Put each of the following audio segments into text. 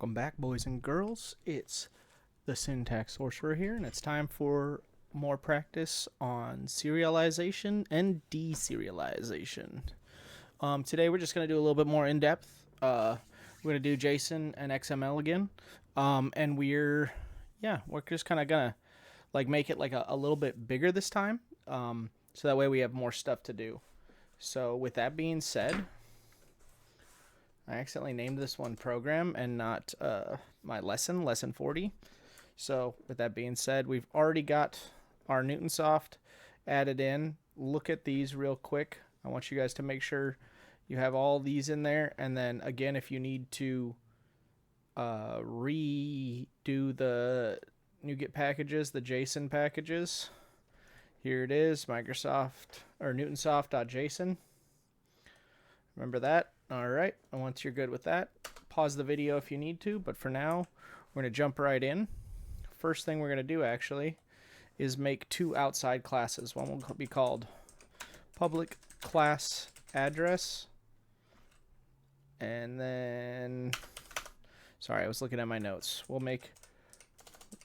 Welcome back, boys and girls. It's the Syntax Sorcerer here, and it's time for more practice on serialization and deserialization. Today we're just going to do a little bit more in-depth. We're going to do JSON and XML again, and we're just kind of going to like make it like a little bit bigger this time, so that way we have more stuff to do. So with that being said, I accidentally named this one program and not my lesson 40. So with that being said, we've already got our Newtonsoft added in. Look at these real quick. I want you guys to make sure you have all these in there. And then again, if you need to redo the NuGet packages, the JSON packages, here it is, Microsoft or Newtonsoft.json. Remember that? All right, and once you're good with that, pause the video if you need to, but for now, we're going to jump right in. First thing we're going to do, actually, is make two outside classes. One will be called public class address, and then, sorry, I was looking at my notes. We'll make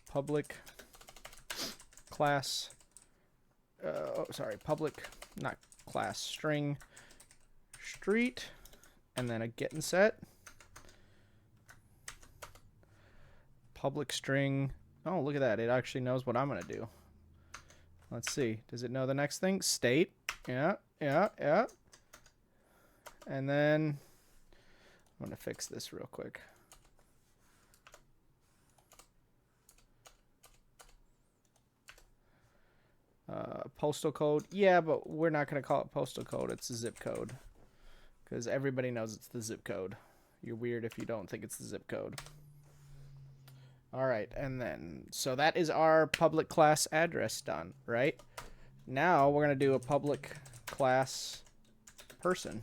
public class, public, not class, string street, and then a get and set. Public string. Oh, look at that. It actually knows what I'm going to do. Let's see. Does it know the next thing? State. Yeah. And then I'm going to fix this real quick. Postal code. Yeah, but we're not going to call it postal code. It's a zip code. Because everybody knows it's the zip code. You're weird if you don't think it's the zip code. All right, and then, so that is our public class address done, right? Now we're going to do a public class person.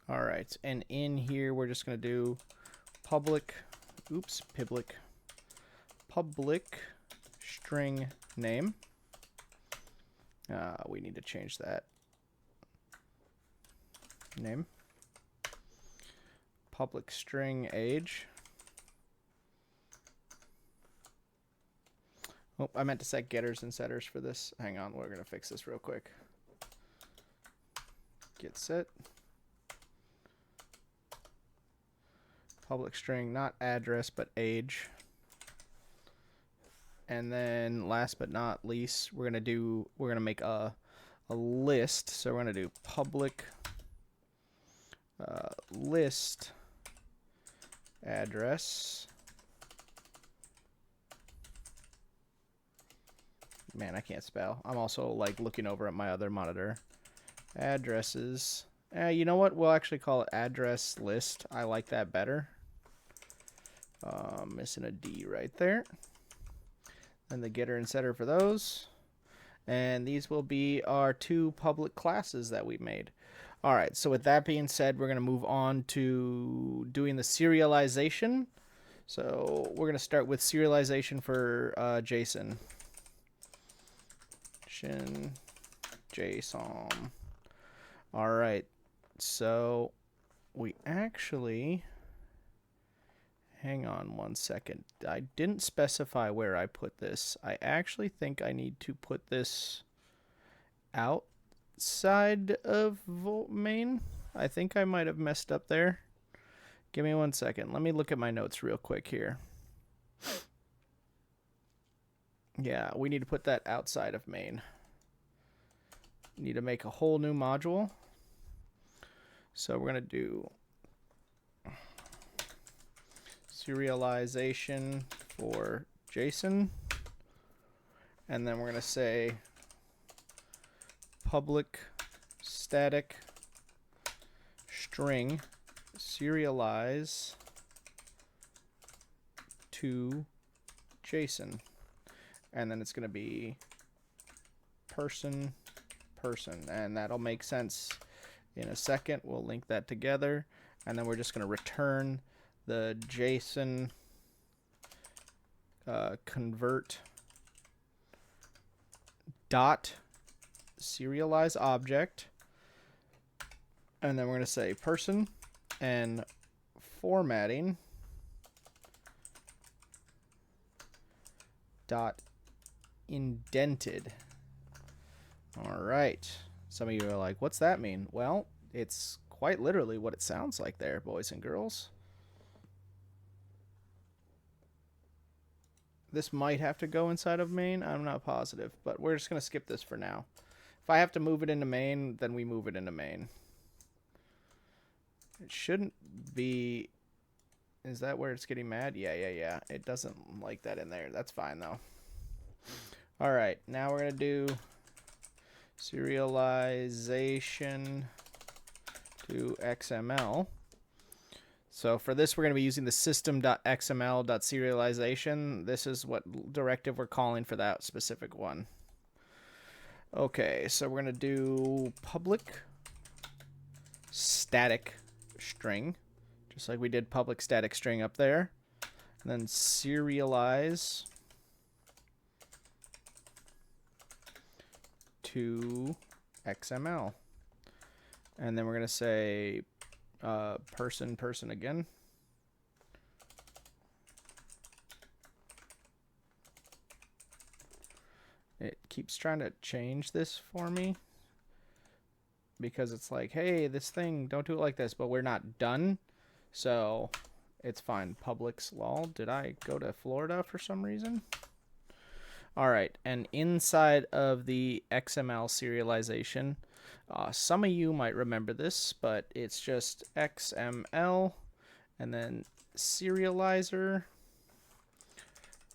All right, and in here we're just going to do public string name. We need to change that name. Public string age. Oh, I meant to set getters and setters for this. Hang on, we're going to fix this real quick. Get set. Public string, not address, but age. And then last but not least, we're gonna make a list. So we're gonna do public list address. Man, I can't spell. I'm also like looking over at my other monitor. Addresses. You know what? We'll actually call it address list. I like that better. Missing a D right there. And the getter and setter for those. And these will be our two public classes that we made. All right, so with that being said, we're going to move on to doing the serialization. So we're going to start with serialization for JSON. JSON. All right, so we actually... Hang on one second. I didn't specify where I put this. I actually think I need to put this outside of main. I think I might have messed up there. Give me 1 second. Let me look at my notes real quick here. Yeah, we need to put that outside of main. Need to make a whole new module. So we're going to do serialization for JSON, and then we're going to say public static string serialize to JSON, and then it's going to be person, and that'll make sense in a second. We'll link that together, and then we're just going to return the JSON convert dot serialize object And then we're going to say person and formatting dot indented. All right. Some of you are like, what's that mean? Well, it's quite literally what it sounds like there, boys and girls. This might have to go inside of main. I'm not positive, but we're just going to skip this for now. If I have to move it into main, then we move it into main. It shouldn't be... Is that where it's getting mad? Yeah. It doesn't like that in there. That's fine, though. All right, now we're going to do serialization to XML. So for this, we're going to be using the system.xml.serialization. This is what directive we're calling for that specific one. Okay, so we're going to do public static string, just like we did public static string up there. And then serialize to XML. And then we're going to say person again. It keeps trying to change this for me because it's like, hey, this thing, don't do it like this, but we're not done. So it's fine. Public's lol. Did I go to Florida for some reason? All right. And inside of the XML serialization, some of you might remember this, but it's just XML and then serializer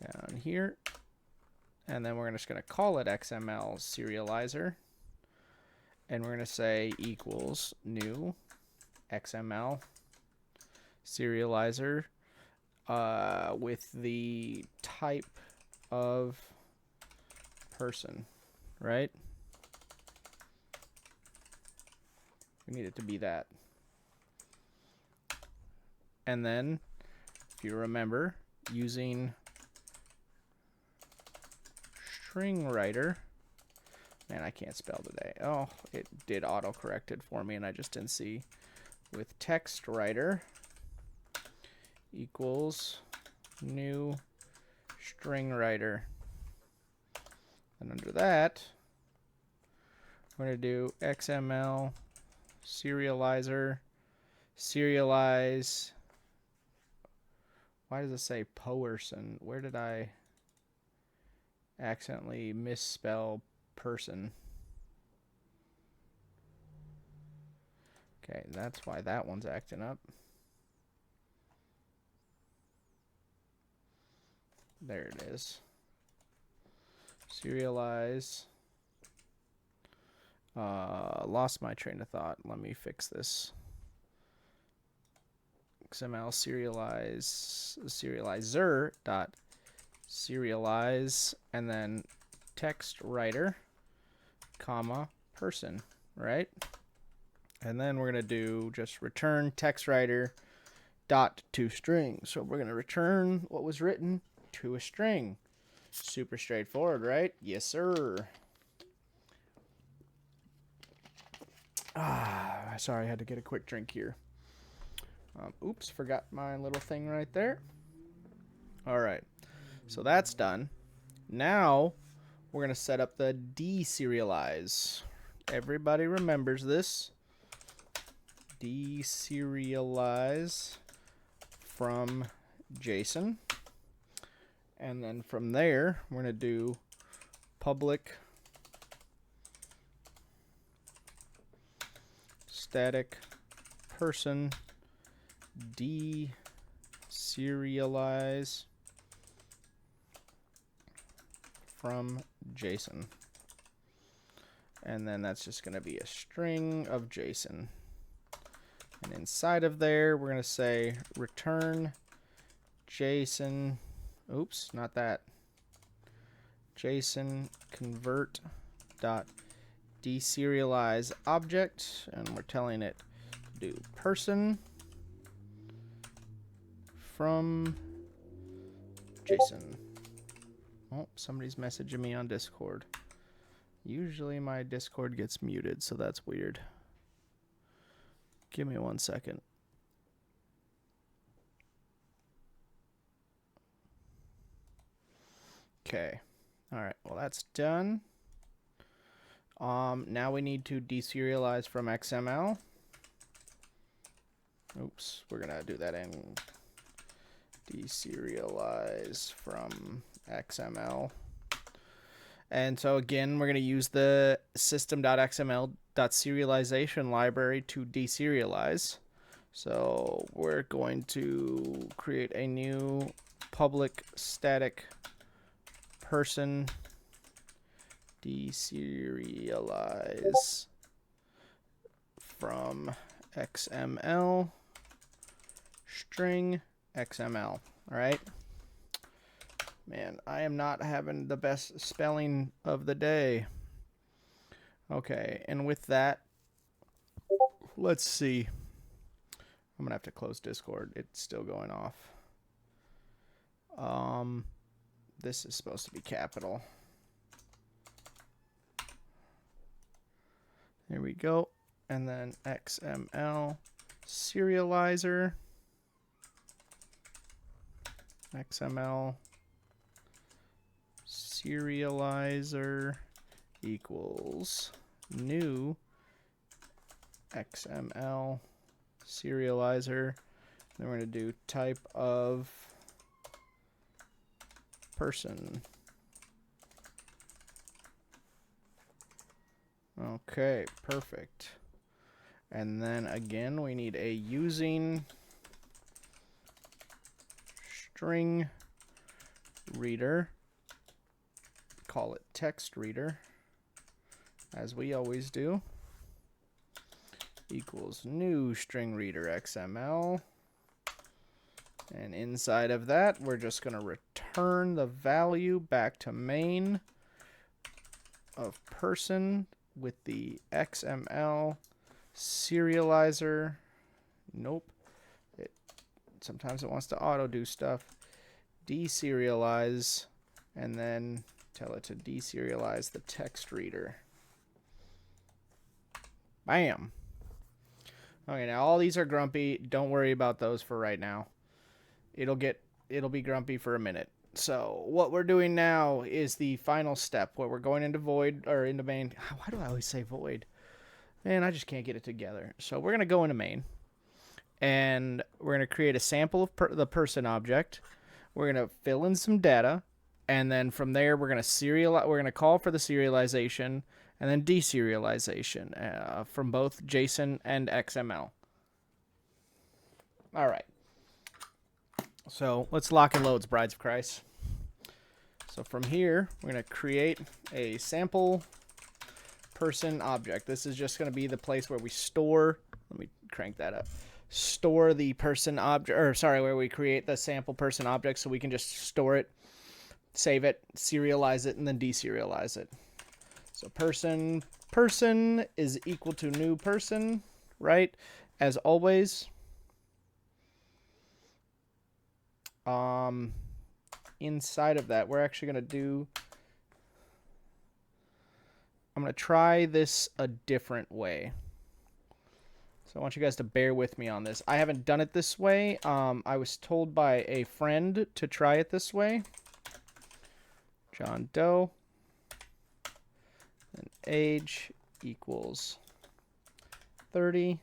down here. And then we're just going to call it XML serializer. And we're going to say equals new XML serializer with the type of person, right? We need it to be that. And then, if you remember, using string writer, man, I can't spell today. Oh, it did auto-correct it for me and I just didn't see. With text writer equals new string writer. And under that, we're going to do XML serializer, serialize. Why does it say person? Where did I accidentally misspell person? Okay, that's why that one's acting up. There it is. Serialize. Lost my train of thought. Let me fix this. XML serializer dot serialize and then text writer comma person, right? And then we're going to do just return text writer dot to string. So we're going to return what was written to a string. Super straightforward, right? Yes, sir. Sorry, I had to get a quick drink here. Oops, forgot my little thing right there. All right, so that's done. Now we're going to set up the deserialize. Everybody remembers this. Deserialize from JSON. And then from there, we're going to do public static person deserialize from JSON. And then that's just going to be a string of JSON. And inside of there, we're going to say return JSON. Oops, not that. JSON convert dot deserialize object, and we're telling it to do person from JSON. Oh, somebody's messaging me on Discord. Usually my Discord gets muted, so that's weird. Give me 1 second. Okay. All right. Well, that's done. Now we need to deserialize from XML. Oops, we're gonna do that in deserialize from XML. And so again, we're gonna use the system.xml.serialization library to deserialize. So we're going to create a new public static person deserialize from XML string XML. All right. Man, I am not having the best spelling of the day. Okay, and with that, let's see. I'm gonna have to close Discord. It's still going off. This is supposed to be capital. There we go. And then XML serializer. XML serializer equals new XML serializer. Then we're going to do type of person. Okay, perfect. And then again, we need a using string reader. Call it text reader, as we always do. Equals new string reader XML. And inside of that, we're just going to return the value back to main of person with the XML serializer. Nope. Sometimes it wants to auto do stuff. Deserialize, and then tell it to deserialize the text reader. Bam. Okay, now all these are grumpy. Don't worry about those for right now. It'll be grumpy for a minute. So what we're doing now is the final step where we're going into void or into main. Why do I always say void? Man, I just can't get it together. So we're gonna go into main, and we're gonna create a sample of the person object. We're gonna fill in some data, and then from there we're gonna call for the serialization and then deserialization from both JSON and XML. All right. So let's lock and loads, Brides of Christ. So from here, we're going to create a sample person object. This is just going to be the place where we store, let me crank that up, store the person object, or sorry, where we create the sample person object so we can just store it, save it, serialize it, and then deserialize it. So person is equal to new person, right? As always. Inside of that, we're actually going to do, I'm going to try this a different way. So I want you guys to bear with me on this. I haven't done it this way. I was told by a friend to try it this way. John Doe. And age equals 30.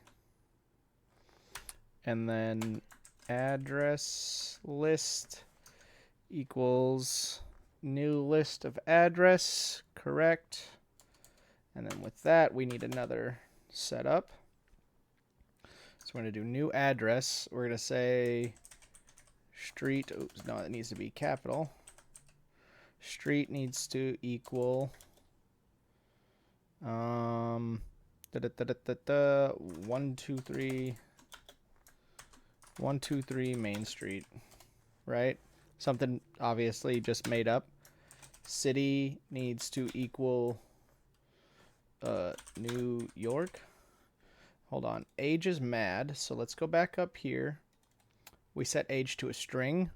And then address list equals new list of address, correct? And then with that, we need another setup. So we're going to do new address. We're going to say street, oops, no, it needs to be capital. Street needs to equal 123 Main Street, right? Something obviously just made up. City needs to equal New York. Hold on. Age is mad, so let's go back up here. We set age to a string.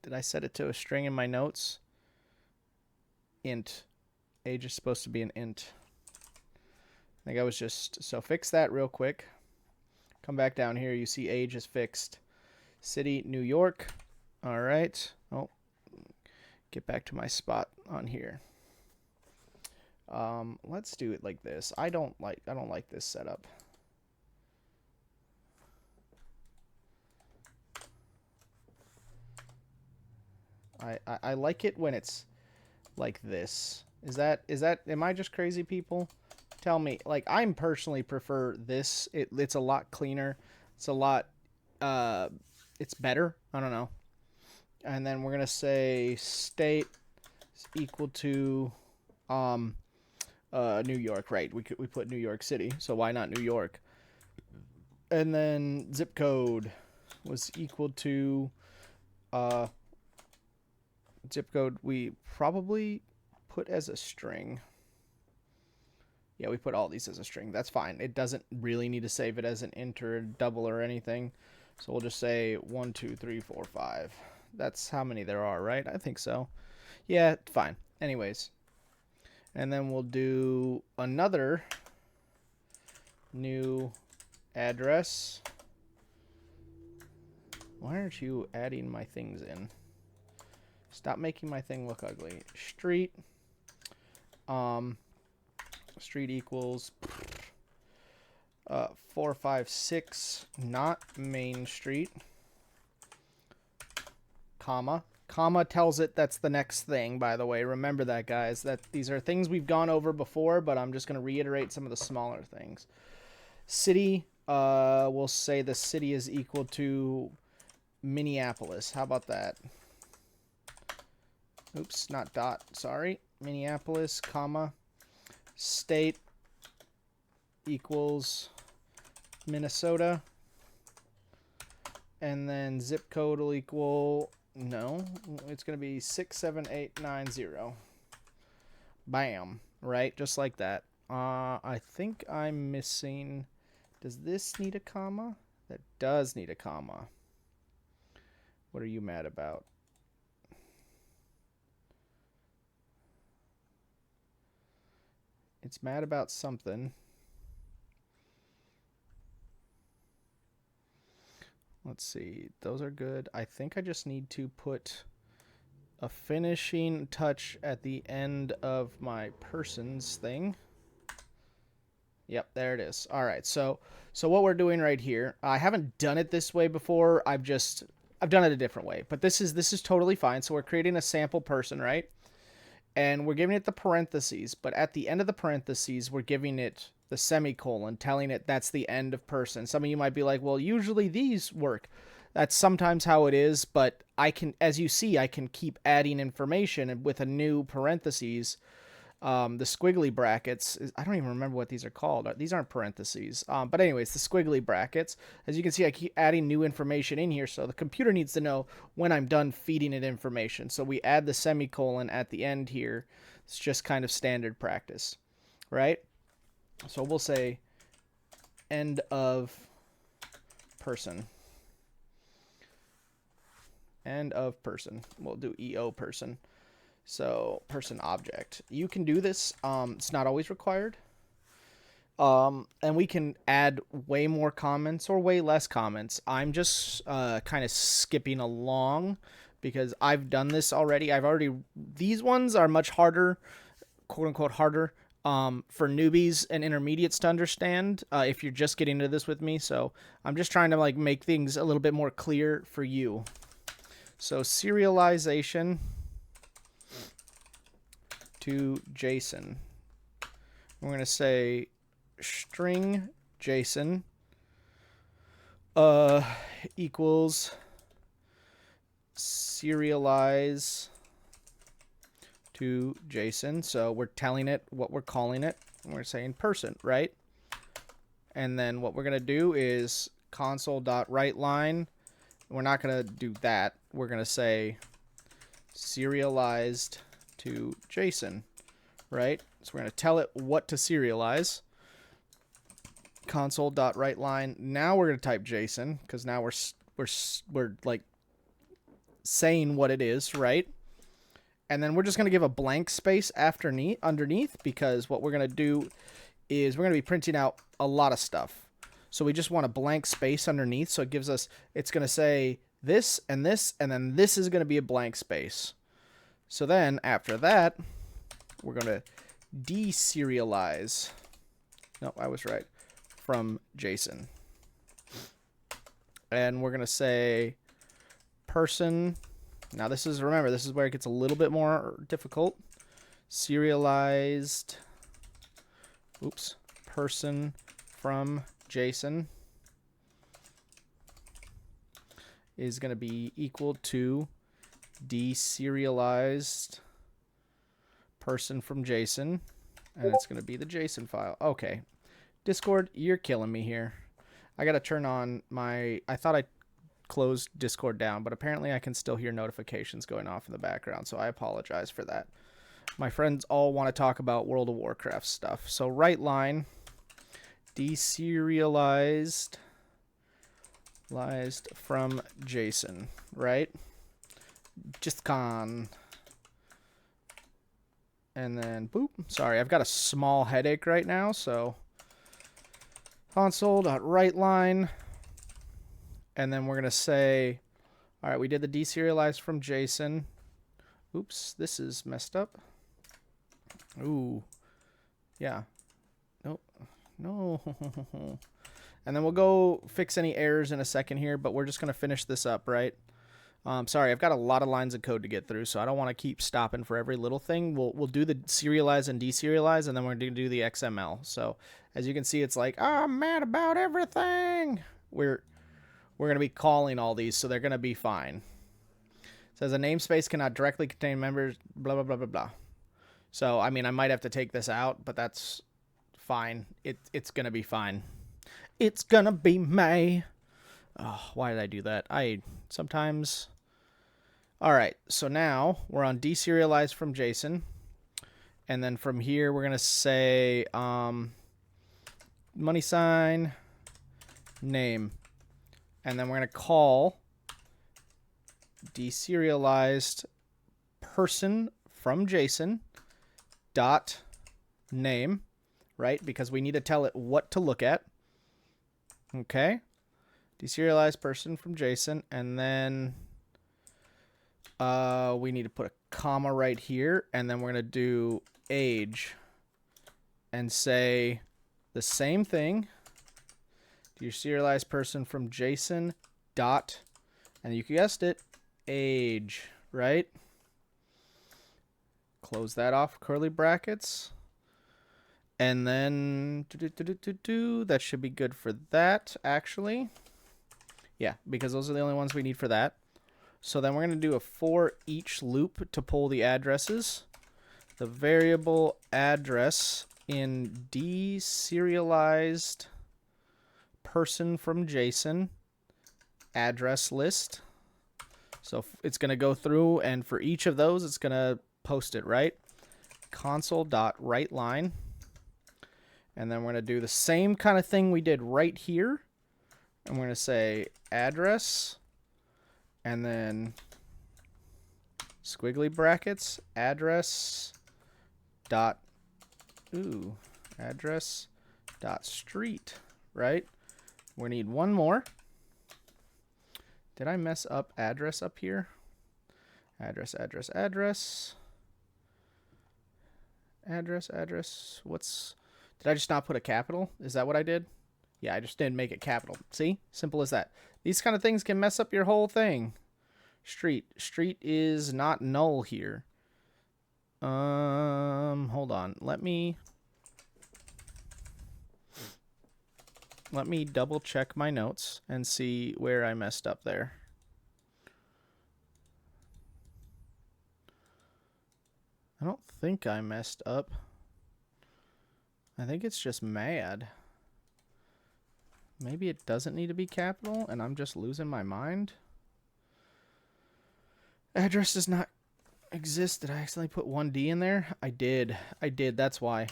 Did I set it to a string in my notes? Int. Age is supposed to be an int. I think I was just, so fix that real quick. Come back down here. You see age is fixed. City, New York. All right. Oh, get back to my spot on here. Let's do it like this. I don't like this setup. I like it when it's like this. Am I just crazy, people? Tell me. Like, I personally prefer this. It's a lot cleaner. It's a lot, it's better. I don't know. And then we're going to say state is equal to, New York, right? We put New York City, so why not New York? And then zip code was equal to, zip code we probably put as a string. Yeah, we put all these as a string. That's fine. It doesn't really need to save it as an int or double or anything. So we'll just say 1, 2, 3, 4, 5. That's how many there are, right? I think so. Yeah, fine. Anyways. And then we'll do another new address. Why aren't you adding my things in? Stop making my thing look ugly. Street. Street equals 456, not Main Street. Comma. Comma tells it that's the next thing, by the way. Remember that, guys. That these are things we've gone over before, but I'm just going to reiterate some of the smaller things. City, we'll say the city is equal to Minneapolis. How about that? Oops, not dot. Sorry. Minneapolis, comma. State equals Minnesota. And then zip code will equal, no, it's going to be 67890. Bam. Right? Just like that. I think I'm missing, does this need a comma? That does need a comma. What are you mad about? It's mad about something. Let's see. Those are good. I think I just need to put a finishing touch at the end of my persons thing. Yep, there it is. All right. So what we're doing right here, I haven't done it this way before. I've done it a different way, but this is totally fine. So we're creating a sample person, right? And we're giving it the parentheses, but at the end of the parentheses, we're giving it the semicolon, telling it that's the end of person. Some of you might be like, well, usually these work. That's sometimes how it is, but I can, as you see, I can keep adding information with a new parentheses. The squiggly brackets, I don't even remember what these are called. These aren't parentheses. But anyways, the squiggly brackets, as you can see, I keep adding new information in here. So the computer needs to know when I'm done feeding it information. So we add the semicolon at the end here. It's just kind of standard practice, right? So we'll say end of person. End of person. We'll do EO person. So person object. You can do this. It's not always required. And we can add way more comments or way less comments. I'm just kind of skipping along because I've done this already. These ones are much harder, quote unquote harder, for newbies and intermediates to understand if you're just getting into this with me. So I'm just trying to like make things a little bit more clear for you. So serialization to JSON. We're going to say string JSON equals serialize to JSON. So we're telling it what we're calling it. We're saying person, right? And then what we're going to do is console.writeLine. We're not going to do that. We're going to say serialized to JSON, right? So we're going to tell it what to serialize. Console.writeLine. Now we're going to type JSON because now we're like saying what it is, right? And then we're just going to give a blank space underneath because what we're going to do is we're going to be printing out a lot of stuff. So we just want a blank space underneath. So it gives us, it's going to say this, and then this is going to be a blank space. So then after that, we're going to deserialize. No, I was right. From JSON. And we're going to say person. Now this is, remember, this is where it gets a little bit more difficult. Serialized, oops, person from JSON is going to be equal to deserialized person from JSON, and it's going to be the JSON file. Okay, Discord, you're killing me here. I got to turn on my, I thought I closed Discord down, but apparently I can still hear notifications going off in the background, so I apologize for that. My friends all want to talk about World of Warcraft stuff. So right line, deserialized from JSON, right? Just con. And then boop. Sorry, I've got a small headache right now, so console.writeLine. And then we're going to say, all right, we did the deserialized from JSON. Oops, this is messed up. Ooh. Yeah. Nope. No. And then we'll go fix any errors in a second here, but we're just going to finish this up, right? Sorry, I've got a lot of lines of code to get through, so I don't want to keep stopping for every little thing. We'll do the serialize and deserialize, and then we're going to do the XML. So as you can see, it's like, oh, I'm mad about everything. We're going to be calling all these, so they're going to be fine. It says a namespace cannot directly contain members, blah, blah, blah, blah, blah. So, I mean, I might have to take this out, but that's fine. It's going to be fine. It's going to be May. Oh, why did I do that? Sometimes... All right, so now we're on deserialized from JSON. And then from here, we're going to say money sign, name. And then we're going to call deserialized person from JSON dot name, right? Because we need to tell it what to look at. Okay. Deserialized person from JSON. And then we need to put a comma right here. And then we're going to do age and say the same thing. Deserialized person from JSON dot, and you guessed it, age, right? Close that off, curly brackets. And then that should be good for that, actually. Yeah, because those are the only ones we need for that. So then we're going to do a for each loop to pull the addresses. The variable address in deserialized person from JSON address list. So it's going to go through, and for each of those, it's going to post it, right? Console.writeLine. And then we're going to do the same kind of thing we did right here. And we're going to say address, and then squiggly brackets, address dot, address dot street, right? We need one more. Did I mess up address up here? Address. What's... Did I just not put a capital? Is that what I did? Yeah, I just didn't make it capital. See? Simple as that. These kind of things can mess up your whole thing. Street. Street is not null here. Hold on. Let me double check my notes and see where I messed up there. I don't think I messed up. I think it's just mad. Maybe it doesn't need to be capital and I'm just losing my mind. Address does not exist. Did I accidentally put 1D in there? I did. That's why.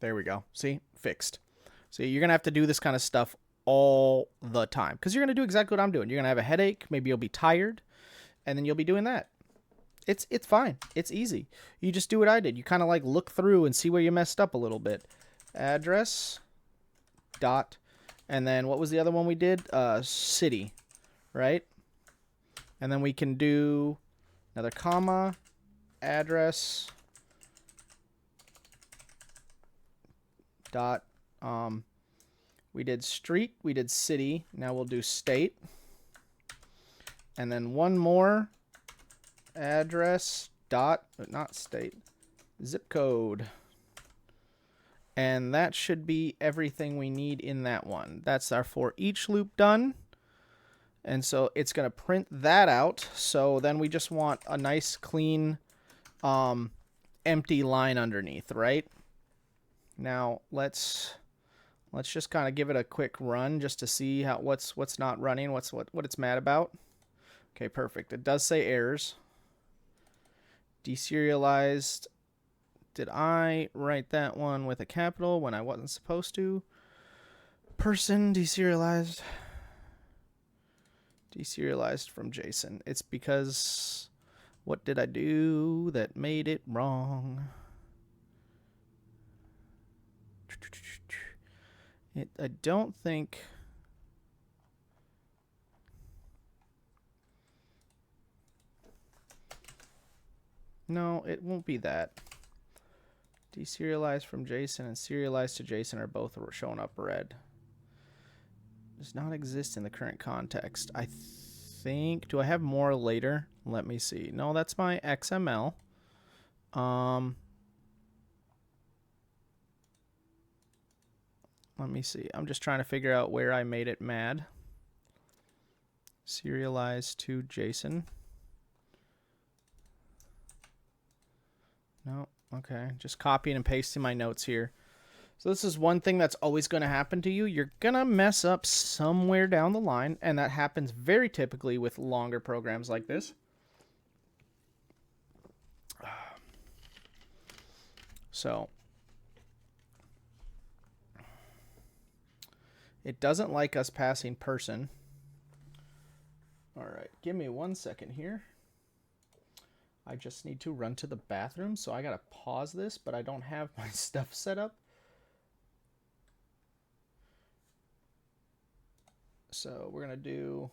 There we go. See? Fixed. See, you're going to have to do this kind of stuff all the time because you're going to do exactly what I'm doing. You're going to have a headache. Maybe you'll be tired, and then you'll be doing that. It's fine. It's easy. You just do what I did. You kind of like look through and see where you messed up a little bit. Address dot, and then what was the other one we did? City, right? And then we can do another comma, address, dot. We did street, we did city. Now we'll do state. And then one more, address, dot, but not state, zip code. And that should be everything we need in that one. That's our for each loop done. And so it's going to print that out. So then we just want a nice clean empty line underneath, right? Now let's just kind of give it a quick run just to see how what's not running, what it's mad about. Okay, perfect. It does say errors. Deserialized. Did I write that one with a capital when I wasn't supposed to? Person deserialized. Deserialized from JSON. It's because what did I do that made it wrong? I don't think. No, it won't be that. Deserialized from JSON and serialized to JSON are both showing up red. Does not exist in the current context. I think. Do I have more later? Let me see. No, that's my XML. Let me see. I'm just trying to figure out where I made it mad. Serialized to JSON. No. Okay, just copying and pasting my notes here. So this is one thing that's always going to happen to you. You're going to mess up somewhere down the line, and that happens very typically with longer programs like this. So it doesn't like us passing person. All right, give me 1 second here. I just need to run to the bathroom, so I gotta pause this, but I don't have my stuff set up. So we're gonna do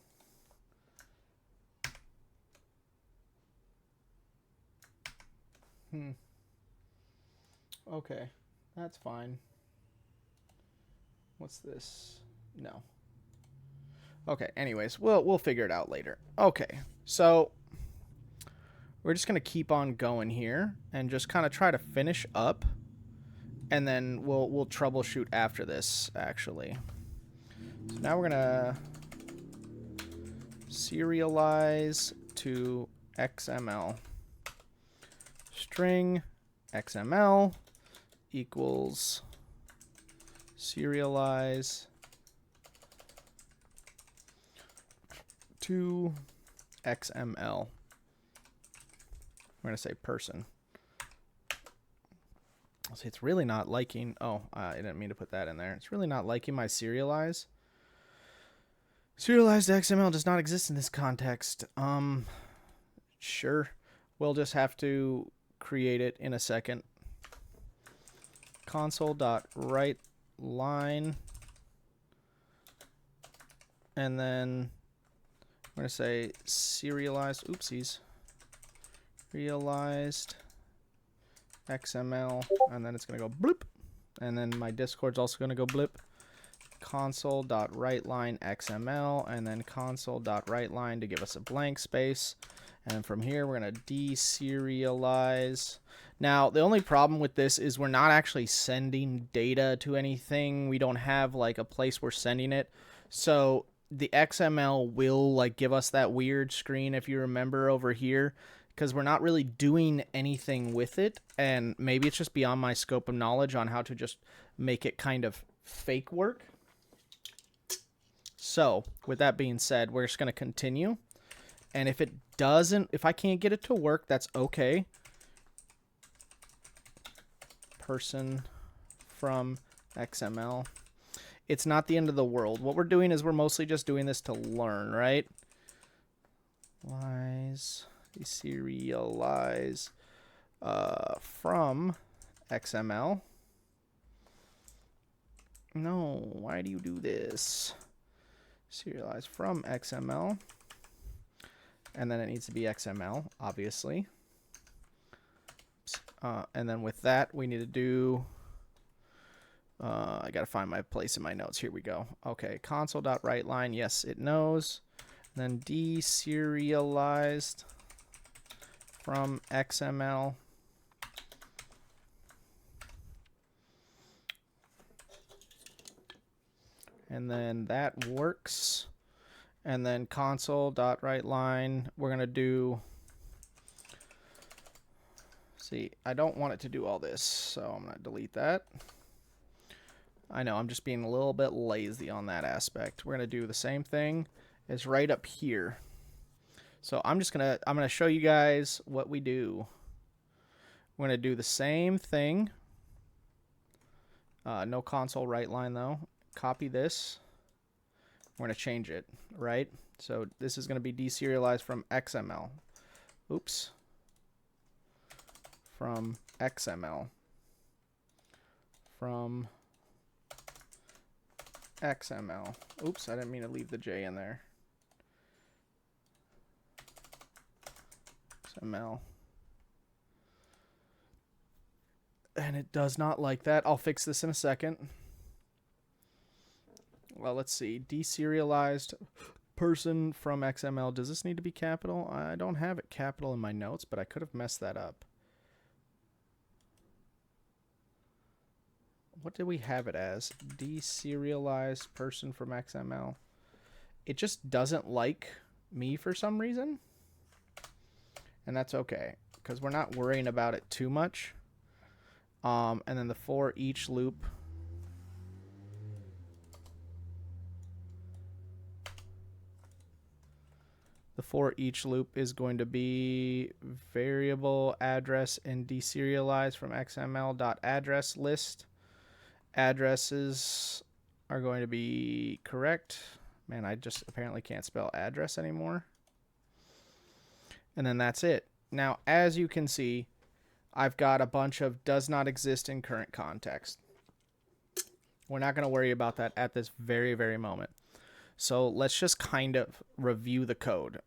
okay, that's fine. What's this? No. Okay, anyways, we'll figure it out later. Okay, so we're just going to keep on going here and just kind of try to finish up, and then we'll troubleshoot after this, actually. So now we're going to serialize to XML. String XML equals serialize to XML. We're going to say person. See, it's really not liking... Oh, I didn't mean to put that in there. It's really not liking my serialize. Serialized XML does not exist in this context. Sure. We'll just have to create it in a second. Console.writeLine. And then we're going to say serialized... Oopsies. Realized XML, and then it's going to go bloop, and then my Discord's also going to go blip. Console.writeLine XML, and then console.writeLine to give us a blank space. And from here, we're going to deserialize. Now, the only problem with this is we're not actually sending data to anything. We don't have like a place we're sending it. So the XML will like give us that weird screen, if you remember over here, because we're not really doing anything with it, and maybe it's just beyond my scope of knowledge on how to just make it kind of fake work. So, with that being said, we're just going to continue, and if I can't get it to work, that's okay. Person from XML. It's not the end of the world. What we're doing is we're mostly just doing this to learn, right? Deserialize from XML. No, why do you do this? Serialize from XML. And then it needs to be XML, obviously. And then with that, we need to do... I got to find my place in my notes. Here we go. Okay, console.writeLine. Yes, it knows. And then deserialized from XML. And then that works. And then console.writeLine, we're going to do... See, I don't want it to do all this, so I'm going to delete that. I know, I'm just being a little bit lazy on that aspect. We're going to do the same thing as right up here. So I'm going to show you guys what we do. We're going to do the same thing. No console write-line though. Copy this. We're going to change it, right? So this is going to be deserialized from XML. Oops. From XML. From XML. Oops, I didn't mean to leave the J in there. XML. And it does not like that. I'll fix this in a second. Well, let's see. Deserialized person from XML. Does this need to be capital? I don't have it capital in my notes, but I could have messed that up. What did we have it as? Deserialized person from XML. It just doesn't like me for some reason. And that's okay, because we're not worrying about it too much. And then the for each loop. The for each loop is going to be variable address and deserialized from XML.address list. Addresses are going to be correct. Man, I just apparently can't spell address anymore. And then that's it. Now, as you can see, I've got a bunch of does not exist in current context. We're not going to worry about that at this very, very moment. So let's just kind of review the code.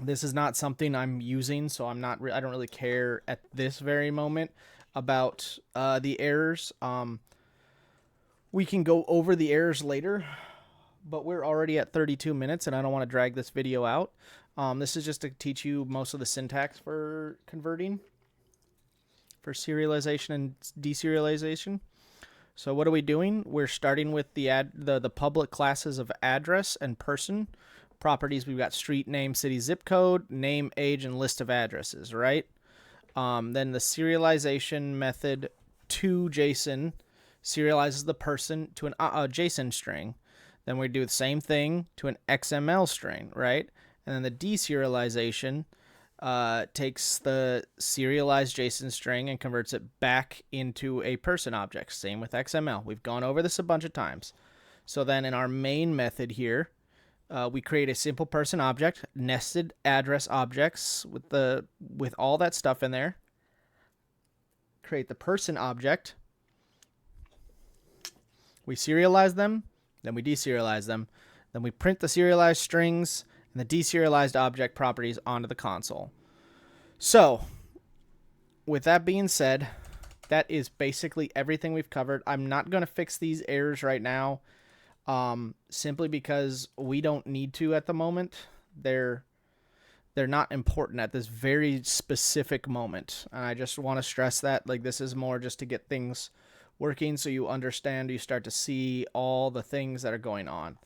This is not something I'm using, so I don't really care at this very moment about the errors. We can go over the errors later, but we're already at 32 minutes, and I don't want to drag this video out. This is just to teach you most of the syntax for converting, for serialization and deserialization. So what are we doing? We're starting with the public classes of address and person. Properties, we've got street name, city, zip code, name, age, and list of addresses, right? Then the serialization method to JSON serializes the person to a JSON string. Then we do the same thing to an XML string, right? And then the deserialization takes the serialized JSON string and converts it back into a person object. Same with XML. We've gone over this a bunch of times. So then in our main method here, we create a simple person object, nested address objects with all that stuff in there. Create the person object. We serialize them, then we deserialize them. Then we print the serialized strings and the deserialized object properties onto the console. So, with that being said, that is basically everything we've covered. I'm not going to fix these errors right now, simply because we don't need to at the moment. They're not important at this very specific moment. And I just want to stress that, like, this is more just to get things working so you understand, you start to see all the things that are going on.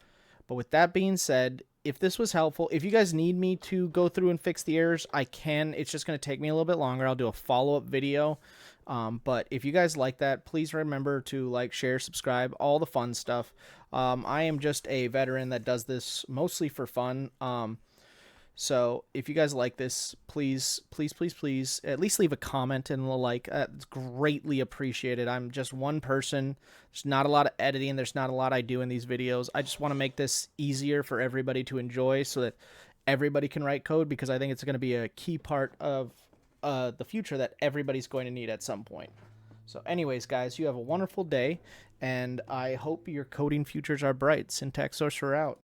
But with that being said, if this was helpful, if you guys need me to go through and fix the errors, I can. It's just going to take me a little bit longer. I'll do a follow-up video. But if you guys like that, please remember to like, share, subscribe, all the fun stuff. I am just a veteran that does this mostly for fun. So if you guys like this, please at least leave a comment and a like. It's greatly appreciated. I'm just one person. There's not a lot of editing. There's not a lot I do in these videos. I just want to make this easier for everybody to enjoy so that everybody can write code, because I think it's going to be a key part of the future that everybody's going to need at some point. So, anyways, guys, you have a wonderful day, and I hope your coding futures are bright. Syntax Sorcerer out.